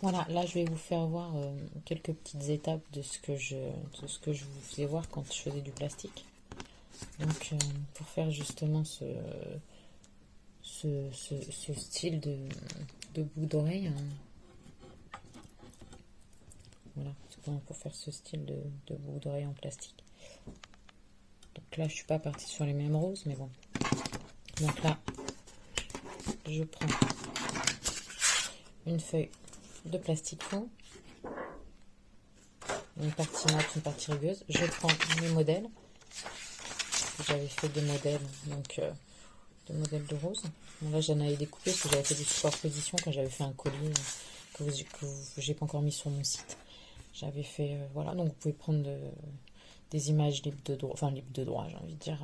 Voilà, là je vais vous faire voir quelques petites étapes de ce que je vous faisais voir quand je faisais du plastique. Donc pour faire justement ce style de boucle d'oreille, hein. Voilà, pour faire ce style de boucle d'oreille en plastique. Donc là je suis pas partie sur les mêmes roses, mais bon. Donc là, je prends une feuille de plastique fond, une partie mat, une partie rugueuse. Je prends mes modèles. J'avais fait des modèles, donc des modèles de rose. Bon, là, j'en avais découpé parce que j'avais fait des superpositions quand j'avais fait un colis que j'ai pas encore mis sur mon site. J'avais fait, voilà, donc vous pouvez prendre des images libres de droit, enfin libres de droit, j'ai envie de dire,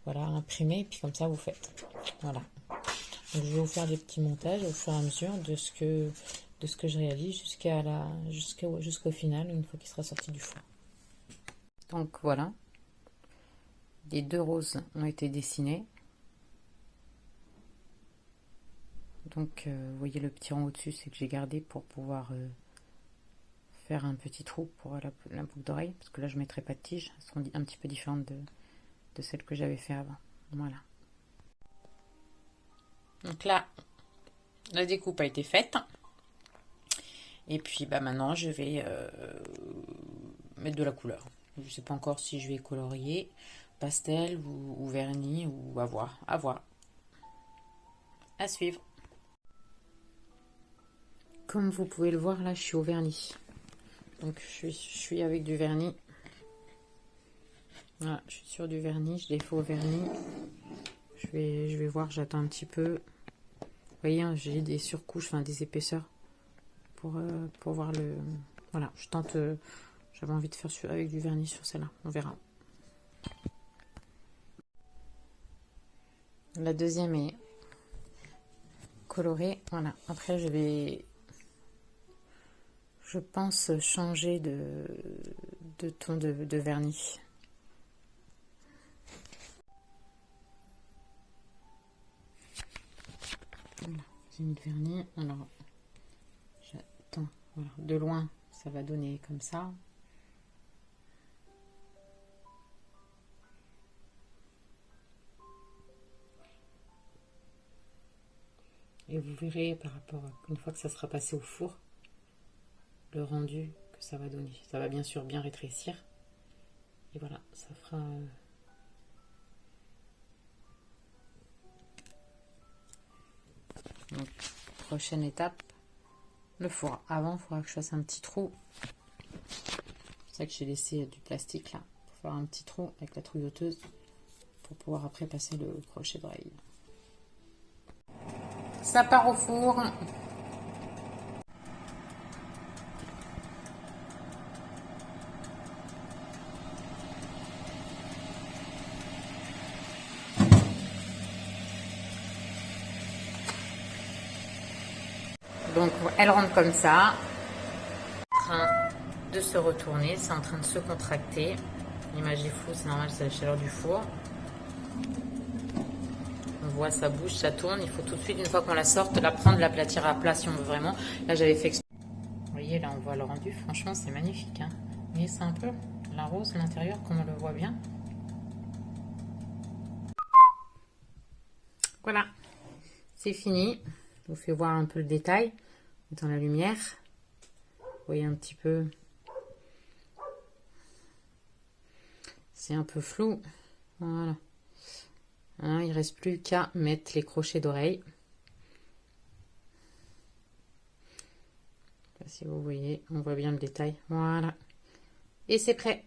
voilà, imprimées, et puis comme ça vous faites. Voilà. Donc je vais vous faire des petits montages au fur et à mesure de ce que je réalise jusqu'au final, une fois qu'il sera sorti du four. Donc voilà, les deux roses ont été dessinées. Donc vous voyez le petit rang au-dessus, c'est que j'ai gardé pour pouvoir faire un petit trou pour la boucle d'oreille, parce que là je ne mettrai pas de tige, elles seront un petit peu différentes de celles que j'avais fait avant. Voilà. Donc là, la découpe a été faite. Et puis bah maintenant je vais mettre de la couleur. Je ne sais pas encore si je vais colorier pastel ou vernis ou à voir. À voir. À suivre. Comme vous pouvez le voir, là je suis au vernis. Donc je suis avec du vernis. Voilà, je suis sur du vernis, je l'ai fait au vernis. Je vais voir, j'attends un petit peu. Vous voyez, hein, j'ai des surcouches, enfin des épaisseurs pour voir le... Voilà, je tente... j'avais envie de faire avec du vernis sur celle-là, on verra. La deuxième est colorée, voilà. Après je pense changer de ton de vernis. Voilà, j'ai mis le vernis. Alors, j'attends. Voilà, de loin, ça va donner comme ça. Et vous verrez par rapport à une fois que ça sera passé au four, le rendu que ça va donner. Ça va bien sûr bien rétrécir. Et voilà, ça fera... Donc, prochaine étape, le four. Avant, il faudra que je fasse un petit trou. C'est pour ça que j'ai laissé du plastique là, pour faire un petit trou avec la trouilloteuse, pour pouvoir après passer le crochet d'oreille. Ça part au four. Donc elle rentre comme ça, en train de se retourner, c'est en train de se contracter. L'image est floue, c'est normal, c'est la chaleur du four. On voit ça bouge, ça tourne. Il faut tout de suite, une fois qu'on la sorte, la prendre, l'aplatir à plat si on veut vraiment. Là j'avais fait... Vous voyez, là on voit le rendu, franchement c'est magnifique. Hein. Vous voyez, c'est un peu la rose à l'intérieur, comme on le voit bien. Voilà, c'est fini. Je vous fais voir un peu le détail dans la lumière. Vous voyez un petit peu, c'est un peu flou. Voilà. Hein, il ne reste plus qu'à mettre les crochets d'oreille. Si vous voyez, on voit bien le détail. Voilà. Et c'est prêt.